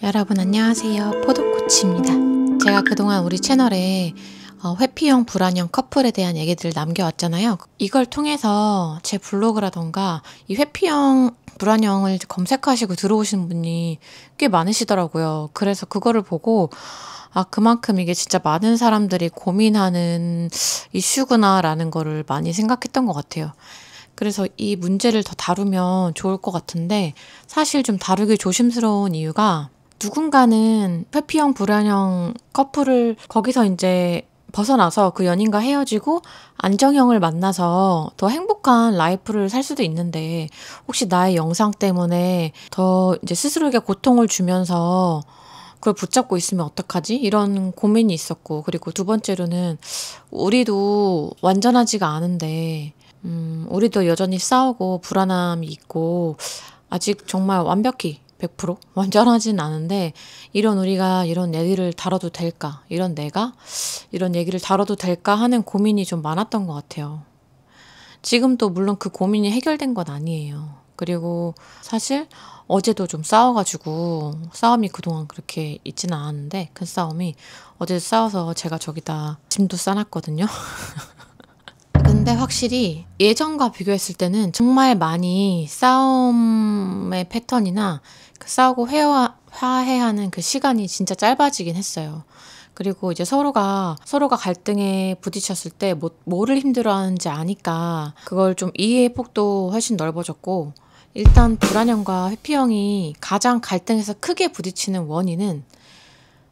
여러분 안녕하세요. 포도코치입니다. 제가 그동안 우리 채널에 회피형, 불안형 커플에 대한 얘기들을 남겨왔잖아요. 이걸 통해서 제 블로그라던가 이 회피형, 불안형을 검색하시고 들어오시는 분이 꽤 많으시더라고요. 그래서 그거를 보고 그만큼 이게 진짜 많은 사람들이 고민하는 이슈구나라는 거를 많이 생각했던 것 같아요. 그래서 이 문제를 더 다루면 좋을 것 같은데, 사실 좀 다루기 조심스러운 이유가, 누군가는 회피형, 불안형 커플을 거기서 이제 벗어나서 그 연인과 헤어지고 안정형을 만나서 더 행복한 라이프를 살 수도 있는데, 혹시 나의 영상 때문에 더 이제 스스로에게 고통을 주면서 그걸 붙잡고 있으면 어떡하지? 이런 고민이 있었고, 그리고 두 번째로는 우리도 완전하지가 않은데, 우리도 여전히 싸우고 불안함이 있고, 아직 정말 완벽히 100% 완전하진 않은데, 이런 우리가 이런 얘기를 다뤄도 될까? 이런 내가 이런 얘기를 다뤄도 될까 하는 고민이 좀 많았던 것 같아요. 지금도 물론 그 고민이 해결된 건 아니에요. 그리고 사실 어제도 좀 싸워가지고, 싸움이 그동안 그렇게 있지는 않았는데, 큰 싸움이 어제 싸워서 제가 저기다 짐도 싸놨거든요. 근데 확실히 예전과 비교했을 때는 정말 많이 싸움의 패턴이나 그 싸우고 화해하는 그 시간이 진짜 짧아지긴 했어요. 그리고 이제 서로가 갈등에 부딪혔을 때 뭐를 힘들어하는지 아니까 그걸 좀 이해의 폭도 훨씬 넓어졌고, 일단 불안형과 회피형이 가장 갈등에서 크게 부딪히는 원인은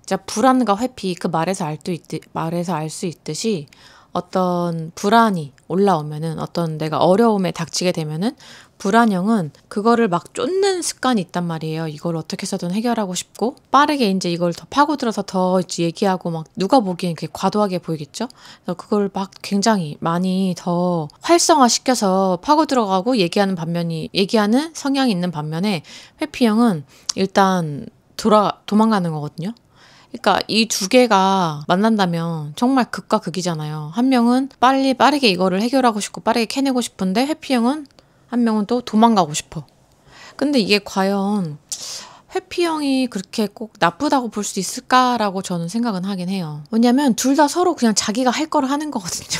진짜 불안과 회피, 그 말에서 알 수 있듯이 어떤 불안이 올라오면은, 어떤 내가 어려움에 닥치게 되면은 불안형은 그거를 막 쫓는 습관이 있단 말이에요. 이걸 어떻게 해서든 해결하고 싶고, 빠르게 이제 이걸 더 파고들어서 더 얘기하고, 막 누가 보기엔 그게 과도하게 보이겠죠? 그래서 그걸 막 굉장히 많이 더 활성화시켜서 파고들어가고 얘기하는 성향이 있는 반면에, 회피형은 일단 도망가는 거거든요. 그러니까 이 두 개가 만난다면 정말 극과 극이잖아요. 한 명은 빠르게 이거를 해결하고 싶고 빠르게 캐내고 싶은데, 회피형은 한 명은 또 도망가고 싶어. 근데 이게 과연 회피형이 그렇게 꼭 나쁘다고 볼 수 있을까라고 저는 생각은 하긴 해요. 왜냐면 둘 다 서로 그냥 자기가 할 거를 하는 거거든요.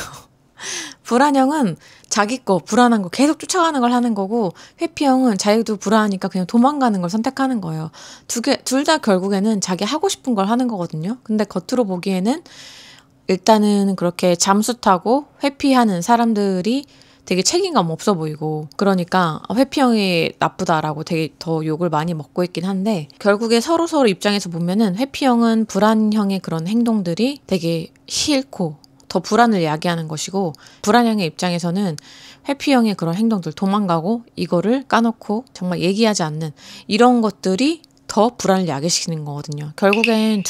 불안형은 자기 거, 불안한 거 계속 쫓아가는 걸 하는 거고, 회피형은 자기도 불안하니까 그냥 도망가는 걸 선택하는 거예요. 둘 다 결국에는 자기 하고 싶은 걸 하는 거거든요. 근데 겉으로 보기에는 일단은 그렇게 잠수 타고 회피하는 사람들이 되게 책임감 없어 보이고, 그러니까 회피형이 나쁘다라고 되게 더 욕을 많이 먹고 있긴 한데, 결국에 서로 입장에서 보면은 회피형은 불안형의 그런 행동들이 되게 싫고 더 불안을 야기하는 것이고, 불안형의 입장에서는 회피형의 그런 행동들, 도망가고 이거를 까놓고 정말 얘기하지 않는 이런 것들이 더 불안을 야기시키는 거거든요. 결국엔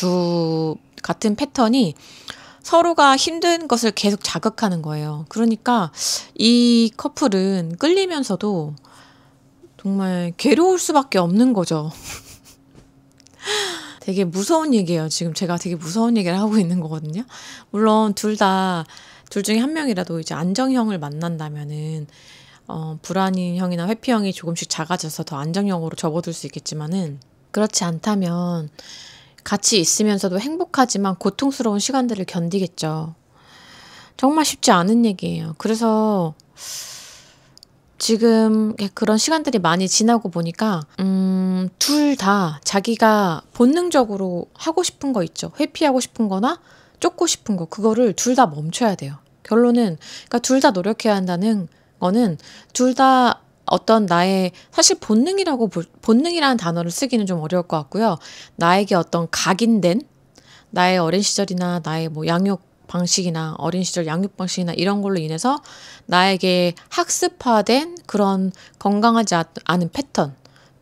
같은 패턴이 서로가 힘든 것을 계속 자극하는 거예요. 그러니까 이 커플은 끌리면서도 정말 괴로울 수밖에 없는 거죠. 되게 무서운 얘기예요. 지금 제가 되게 무서운 얘기를 하고 있는 거거든요. 물론 둘 중에 한 명이라도 이제 안정형을 만난다면은 불안형이나 회피형이 조금씩 작아져서 더 안정형으로 접어들 수 있겠지만은, 그렇지 않다면 같이 있으면서도 행복하지만 고통스러운 시간들을 견디겠죠. 정말 쉽지 않은 얘기예요. 그래서 지금 그런 시간들이 많이 지나고 보니까 둘 다 자기가 본능적으로 하고 싶은 거 있죠. 회피하고 싶은 거나 쫓고 싶은 거, 그거를 둘 다 멈춰야 돼요. 결론은, 그러니까 둘 다 노력해야 한다는 거는, 둘 다 어떤 나의, 사실 본능이라는 단어를 쓰기는 좀 어려울 것 같고요. 나에게 어떤 각인된 나의 어린 시절이나 나의 양육 방식이나 어린 시절 양육 방식이나 이런 걸로 인해서 나에게 학습화된 그런 건강하지 않은 패턴,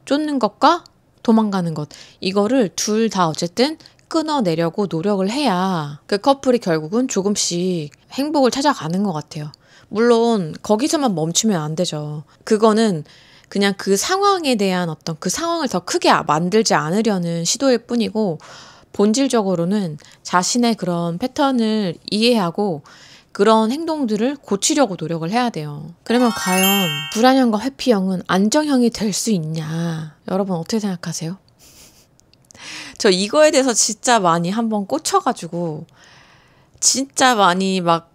쫓는 것과 도망가는 것, 이거를 둘 다 어쨌든 끊어내려고 노력을 해야 그 커플이 결국은 조금씩 행복을 찾아가는 것 같아요. 물론 거기서만 멈추면 안 되죠. 그거는 그냥 그 상황에 대한 어떤 그 상황을 더 크게 만들지 않으려는 시도일 뿐이고, 본질적으로는 자신의 그런 패턴을 이해하고 그런 행동들을 고치려고 노력을 해야 돼요. 그러면 과연 불안형과 회피형은 안정형이 될 수 있냐? 여러분 어떻게 생각하세요? 저 이거에 대해서 진짜 많이 한번 꽂혀가지고 진짜 많이 막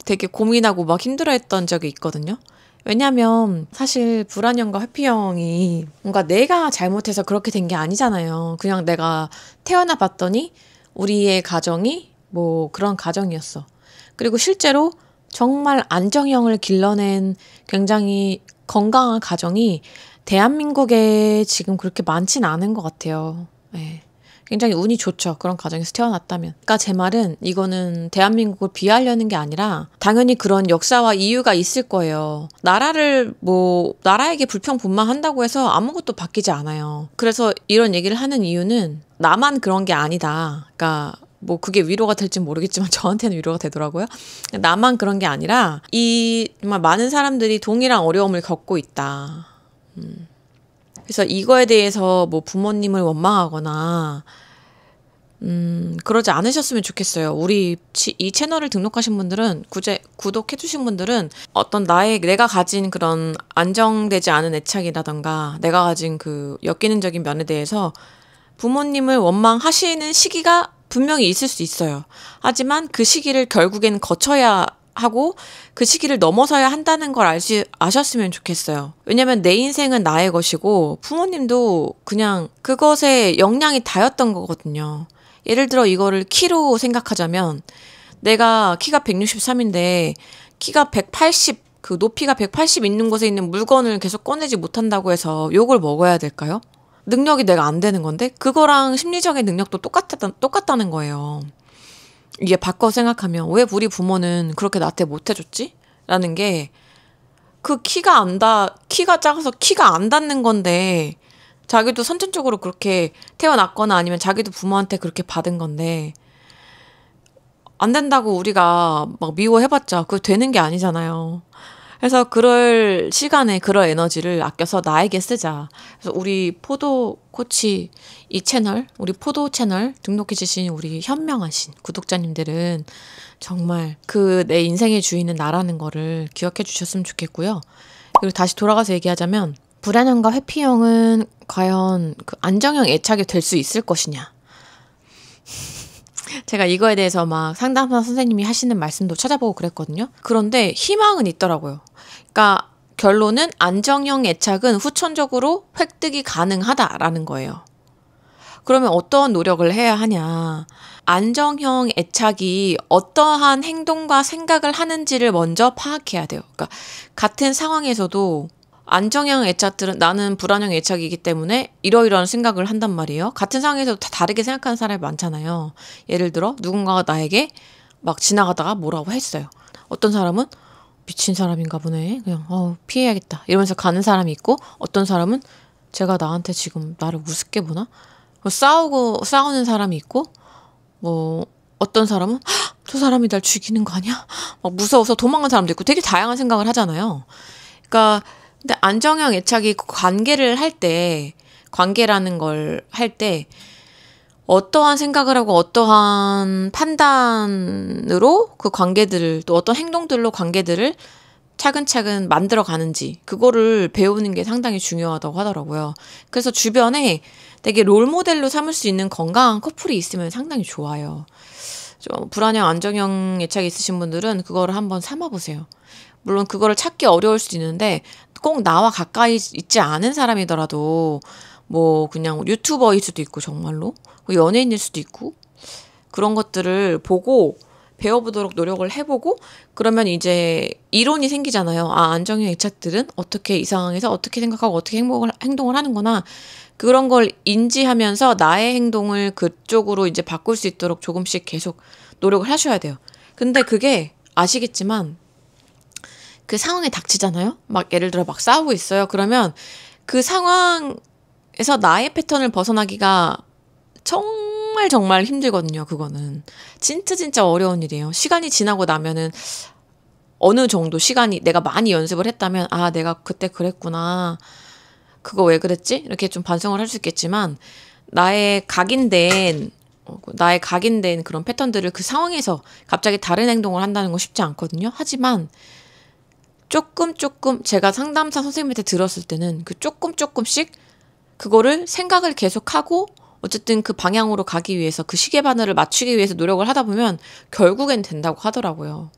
되게 고민하고 막 힘들어했던 적이 있거든요. 왜냐면 사실 불안형과 회피형이 뭔가 내가 잘못해서 그렇게 된 게 아니잖아요. 그냥 내가 태어나 봤더니 우리의 가정이 뭐 그런 가정이었어. 그리고 실제로 정말 안정형을 길러낸 굉장히 건강한 가정이 대한민국에 지금 그렇게 많진 않은 것 같아요. 네. 굉장히 운이 좋죠. 그런 가정에서 태어났다면. 그러니까 제 말은 이거는 대한민국을 비하하려는 게 아니라 당연히 그런 역사와 이유가 있을 거예요. 나라에게 불평불만한다고 해서 아무것도 바뀌지 않아요. 그래서 이런 얘기를 하는 이유는 나만 그런 게 아니다. 그러니까 뭐 그게 위로가 될지 모르겠지만 저한테는 위로가 되더라고요. 나만 그런 게 아니라 정말 많은 사람들이 동일한 어려움을 겪고 있다. 그래서 이거에 대해서 뭐 부모님을 원망하거나 그러지 않으셨으면 좋겠어요. 이 채널을 등록하신 분들은, 구독해주신 분들은 어떤 내가 가진 그런 안정되지 않은 애착이라던가 내가 가진 그 역기능적인 면에 대해서 부모님을 원망하시는 시기가 분명히 있을 수 있어요. 하지만 그 시기를 결국엔 거쳐야 하고 그 시기를 넘어서야 한다는 걸 아셨으면 좋겠어요. 왜냐면 내 인생은 나의 것이고 부모님도 그냥 그것에 역량이 다였던 거거든요. 예를 들어 이거를 키로 생각하자면 내가 키가 163인데 키가 180, 그 높이가 180 있는 곳에 있는 물건을 계속 꺼내지 못한다고 해서 욕을 먹어야 될까요? 능력이 내가 안 되는 건데 그거랑 심리적인 능력도 똑같다는 거예요. 이게 바꿔 생각하면 왜 우리 부모는 그렇게 나한테 못 해줬지? 라는 게 그 키가 작아서 키가 안 닿는 건데 자기도 선천적으로 그렇게 태어났거나 아니면 자기도 부모한테 그렇게 받은 건데 안 된다고 우리가 막 미워해봤자 그거 되는 게 아니잖아요. 그래서 그럴 시간에 그럴 에너지를 아껴서 나에게 쓰자. 그래서 우리 포도 코치 우리 포도 채널 등록해주신 우리 현명하신 구독자님들은 정말 내 인생의 주인은 나라는 거를 기억해 주셨으면 좋겠고요. 그리고 다시 돌아가서 얘기하자면 불안형과 회피형은 과연 그 안정형 애착이 될 수 있을 것이냐. 제가 이거에 대해서 막 상담사 선생님이 하시는 말씀도 찾아보고 그랬거든요. 그런데 희망은 있더라고요. 그러니까 결론은 안정형 애착은 후천적으로 획득이 가능하다라는 거예요. 그러면 어떠한 노력을 해야 하냐. 안정형 애착이 어떠한 행동과 생각을 하는지를 먼저 파악해야 돼요. 그러니까 같은 상황에서도 안정형 애착들은 나는 불안형 애착이기 때문에 이러이러한 생각을 한단 말이에요. 같은 상황에서도 다 다르게 생각하는 사람이 많잖아요. 예를 들어 누군가가 나에게 막 지나가다가 뭐라고 했어요. 어떤 사람은 미친 사람인가 보네. 그냥 피해야겠다 이러면서 가는 사람이 있고 어떤 사람은 제가 나한테 지금 나를 우습게 보나? 싸우는 사람이 있고 뭐 어떤 사람은 저 사람이 날 죽이는 거 아니야? 막 무서워서 도망간 사람도 있고 되게 다양한 생각을 하잖아요. 그러니까 근데 안정형 애착이 관계라는 걸 할 때 어떠한 생각을 하고 어떠한 판단으로 그 관계들을 또 어떤 행동들로 관계들을 차근차근 만들어 가는지 그거를 배우는 게 상당히 중요하다고 하더라고요. 그래서 주변에 되게 롤모델로 삼을 수 있는 건강한 커플이 있으면 상당히 좋아요. 좀 불안형, 안정형 애착이 있으신 분들은 그거를 한번 삼아보세요. 물론 그거를 찾기 어려울 수도 있는데 꼭 나와 가까이 있지 않은 사람이더라도 뭐 그냥 유튜버일 수도 있고 정말로 연예인일 수도 있고 그런 것들을 보고 배워보도록 노력을 해보고 그러면 이제 이론이 생기잖아요. 안정형 애착들은 어떻게 이 상황에서 어떻게 생각하고 어떻게 행동을 하는구나. 그런 걸 인지하면서 나의 행동을 그쪽으로 이제 바꿀 수 있도록 조금씩 계속 노력을 하셔야 돼요. 근데 그게 아시겠지만 그 상황에 닥치잖아요. 막 예를 들어 막 싸우고 있어요. 그러면 그 상황에서 나의 패턴을 벗어나기가 정말 힘들거든요. 그거는 진짜 어려운 일이에요. 시간이 지나고 나면은 어느 정도 시간이 내가 많이 연습을 했다면 내가 그때 그랬구나. 그거 왜 그랬지? 이렇게 좀 반성을 할 수 있겠지만 나의 각인된 그런 패턴들을 그 상황에서 갑자기 다른 행동을 한다는 건 쉽지 않거든요. 하지만 조금 제가 상담사 선생님한테 들었을 때는 그 조금씩 그거를 생각을 계속하고 어쨌든 그 방향으로 가기 위해서 그 시계 바늘을 맞추기 위해서 노력을 하다 보면 결국엔 된다고 하더라고요.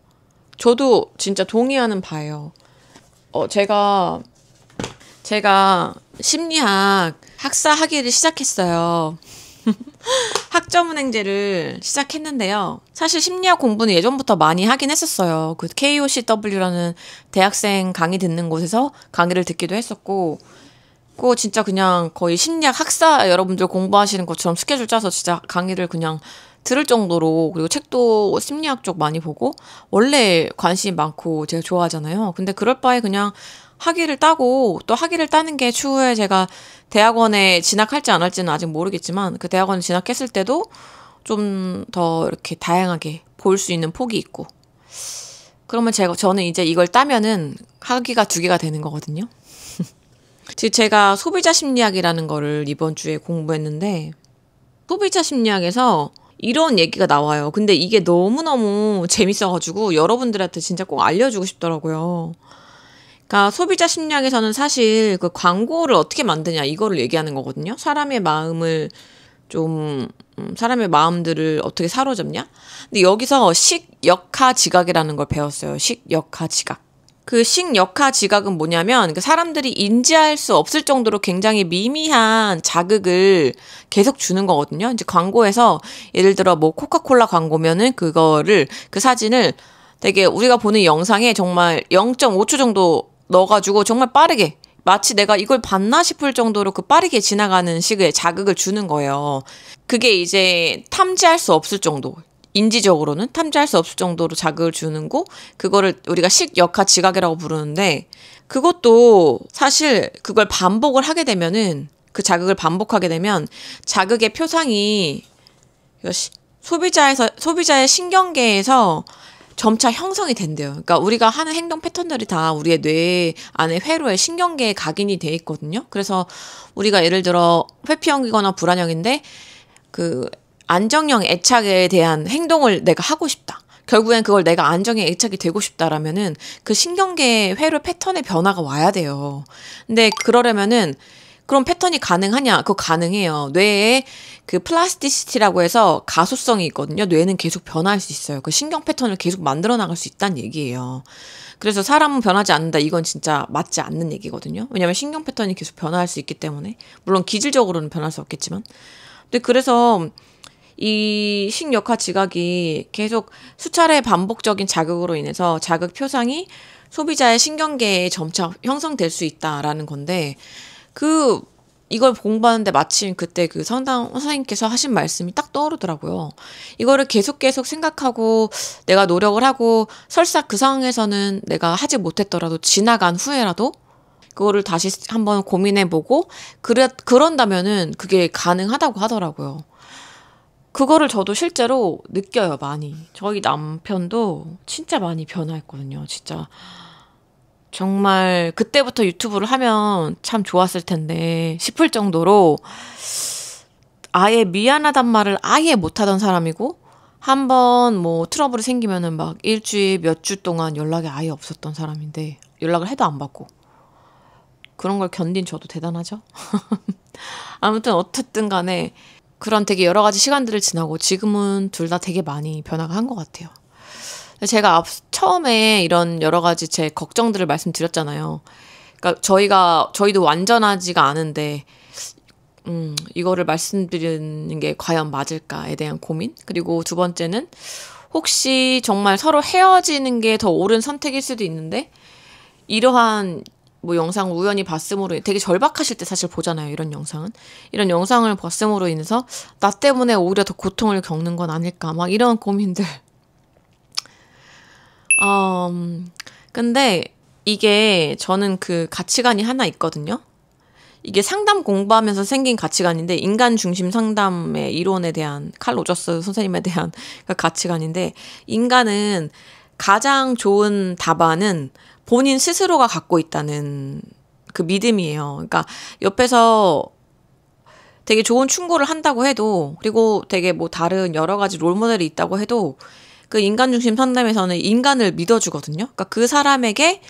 저도 진짜 동의하는 바예요. 제가 심리학 학사 학위를 시작했어요. 학점은행제를 시작했는데요. 사실 심리학 공부는 예전부터 많이 하긴 했었어요. 그 KOCW라는 대학생 강의 듣는 곳에서 강의를 듣기도 했었고, 그거 진짜 그냥 거의 심리학 학사 여러분들 공부하시는 것처럼 스케줄 짜서 진짜 강의를 그냥 들을 정도로, 그리고 책도 심리학 쪽 많이 보고, 원래 관심이 많고 제가 좋아하잖아요. 근데 그럴 바에 그냥 학위를 따고, 또 학위를 따는 게 추후에 제가 대학원에 진학할지 안 할지는 아직 모르겠지만, 그 대학원에 진학했을 때도 좀 더 이렇게 다양하게 볼 수 있는 폭이 있고, 그러면 저는 이제 이걸 따면은 학위가 2개가 되는 거거든요. 지금 제가 소비자 심리학이라는 거를 이번 주에 공부했는데, 소비자 심리학에서 이런 얘기가 나와요. 근데 이게 너무너무 재밌어가지고 여러분들한테 진짜 꼭 알려주고 싶더라고요. 그러니까 소비자 심리학에서는 사실 그 광고를 어떻게 만드냐 이거를 얘기하는 거거든요. 사람의 마음들을 어떻게 사로잡냐? 근데 여기서 식역하 지각이라는 걸 배웠어요. 식역하 지각. 그 식역하 지각은 뭐냐면 그 사람들이 인지할 수 없을 정도로 굉장히 미미한 자극을 계속 주는 거거든요. 이제 광고에서 예를 들어 뭐 코카콜라 광고면은 그 사진을 되게 우리가 보는 영상에 정말 0.5초 정도 넣어가지고 정말 빠르게, 마치 내가 이걸 봤나 싶을 정도로 그 빠르게 지나가는 식의 자극을 주는 거예요. 그게 이제 탐지할 수 없을 정도, 인지적으로는 탐지할 수 없을 정도로 자극을 주는 거, 그거를 우리가 식역하 지각이라고 부르는데, 그것도 사실 그걸 반복을 하게 되면은, 그 자극을 반복하게 되면 자극의 표상이 소비자의 신경계에서 점차 형성이 된대요. 그러니까 우리가 하는 행동 패턴들이 다 우리의 뇌 안에 회로에 신경계에 각인이 돼 있거든요. 그래서 우리가 예를 들어 회피형이거나 불안형인데 그 안정형 애착에 대한 행동을 내가 하고 싶다. 결국엔 그걸 내가 안정형 애착이 되고 싶다라면은 그 신경계의 회로 패턴의 변화가 와야 돼요. 근데 그러려면은 그런 패턴이 가능하냐? 그거 가능해요. 뇌에 그 플라스티시티라고 해서 가소성이 있거든요. 뇌는 계속 변화할 수 있어요. 그 신경 패턴을 계속 만들어 나갈 수 있다는 얘기예요. 그래서 사람은 변하지 않는다. 이건 진짜 맞지 않는 얘기거든요. 왜냐하면 신경 패턴이 계속 변화할 수 있기 때문에. 물론 기질적으로는 변할 수 없겠지만. 근데 그래서 이 식역하 지각이 계속 수차례 반복적인 자극으로 인해서 자극 표상이 소비자의 신경계에 점차 형성될 수 있다라는 건데, 이걸 공부하는데 마침 그때 그 상담 선생님께서 하신 말씀이 딱 떠오르더라고요. 이거를 계속 생각하고 내가 노력을 하고 설사 그 상황에서는 내가 하지 못했더라도 지나간 후에라도 그거를 다시 한번 고민해보고 그런다면은 그게 가능하다고 하더라고요. 그거를 저도 실제로 느껴요, 많이. 저희 남편도 진짜 많이 변화했거든요, 진짜. 정말 그때부터 유튜브를 하면 참 좋았을 텐데 싶을 정도로 아예 미안하단 말을 아예 못하던 사람이고, 한번 뭐 트러블이 생기면은 막 일주일 몇 주 동안 연락이 아예 없었던 사람인데, 연락을 해도 안 받고, 그런 걸 견딘 저도 대단하죠. 아무튼 어쨌든 간에 그런 되게 여러 가지 시간들을 지나고 지금은 둘 다 되게 많이 변화가 한 것 같아요. 제가 처음에 이런 여러 가지 제 걱정들을 말씀드렸잖아요. 그러니까 저희도 완전하지가 않은데, 이거를 말씀드리는 게 과연 맞을까에 대한 고민? 그리고 두 번째는 혹시 정말 서로 헤어지는 게 더 옳은 선택일 수도 있는데, 이러한 뭐 영상 우연히 봤음으로, 되게 절박하실 때 사실 보잖아요, 이런 영상은. 이런 영상을 봤음으로 인해서 나 때문에 오히려 더 고통을 겪는 건 아닐까, 막 이런 고민들. 근데 이게 저는 그 가치관이 하나 있거든요. 이게 상담 공부하면서 생긴 가치관인데, 인간 중심 상담의 이론에 대한 칼 로저스 선생님에 대한 그 가치관인데, 인간은 가장 좋은 답안은 본인 스스로가 갖고 있다는 그 믿음이에요. 그러니까 옆에서 되게 좋은 충고를 한다고 해도, 그리고 되게 뭐 다른 여러 가지 롤모델이 있다고 해도, 그 인간 중심 상담에서는 인간을 믿어주거든요. 그러니까 그 사람에게,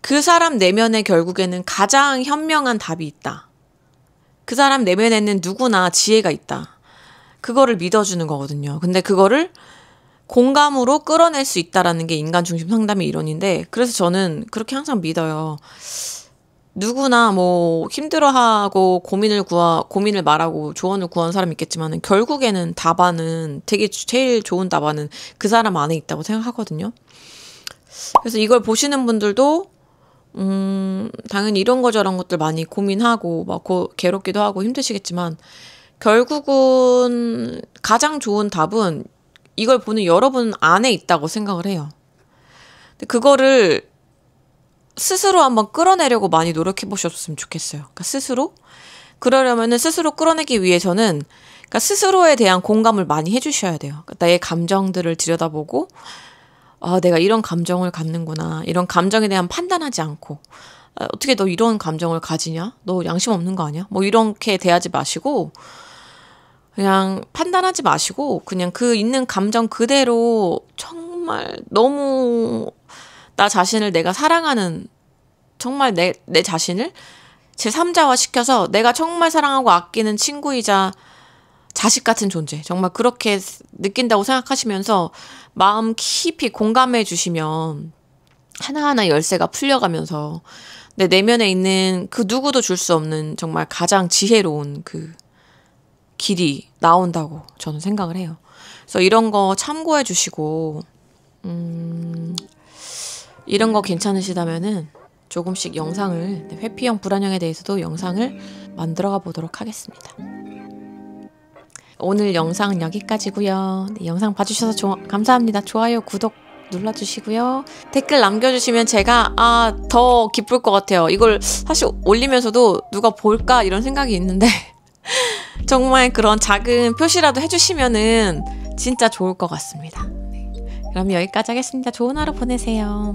그 사람 내면에 결국에는 가장 현명한 답이 있다. 그 사람 내면에는 누구나 지혜가 있다. 그거를 믿어주는 거거든요. 근데 그거를 공감으로 끌어낼 수 있다라는 게 인간 중심 상담의 이론인데, 그래서 저는 그렇게 항상 믿어요. 누구나 뭐 힘들어하고 고민을 말하고 조언을 구하는 사람이 있겠지만 결국에는 답안은 되게 제일 좋은 답안은 그 사람 안에 있다고 생각하거든요. 그래서 이걸 보시는 분들도 당연히 이런 거 저런 것들 많이 고민하고 막 괴롭기도 하고 힘드시겠지만 결국은 가장 좋은 답은 이걸 보는 여러분 안에 있다고 생각을 해요. 근데 그거를 스스로 한번 끌어내려고 많이 노력해 보셨으면 좋겠어요. 그러니까 스스로? 그러려면은 스스로 끌어내기 위해서는 그러니까 스스로에 대한 공감을 많이 해주셔야 돼요. 그러니까 나의 감정들을 들여다보고 내가 이런 감정을 갖는구나. 이런 감정에 대한 판단하지 않고 어떻게 너 이런 감정을 가지냐? 너 양심 없는 거 아니야? 뭐 이렇게 대하지 마시고 그냥 판단하지 마시고 그냥 그 있는 감정 그대로 정말 너무 나 자신을 내가 사랑하는 정말 내 자신을 제3자화 시켜서 내가 정말 사랑하고 아끼는 친구이자 자식 같은 존재 정말 그렇게 느낀다고 생각하시면서 마음 깊이 공감해 주시면 하나하나 열쇠가 풀려가면서 내 내면에 있는 그 누구도 줄 수 없는 정말 가장 지혜로운 그 길이 나온다고 저는 생각을 해요. 그래서 이런 거 참고해 주시고 이런 거 괜찮으시다면은 조금씩 영상을 회피형 불안형에 대해서도 영상을 만들어가 보도록 하겠습니다. 오늘 영상은 여기까지고요. 네, 영상 봐주셔서 감사합니다. 좋아요, 구독 눌러주시고요. 댓글 남겨주시면 제가 더 기쁠 것 같아요. 이걸 사실 올리면서도 누가 볼까 이런 생각이 있는데 정말 그런 작은 표시라도 해주시면은 진짜 좋을 것 같습니다. 네. 그럼 여기까지 하겠습니다. 좋은 하루 보내세요.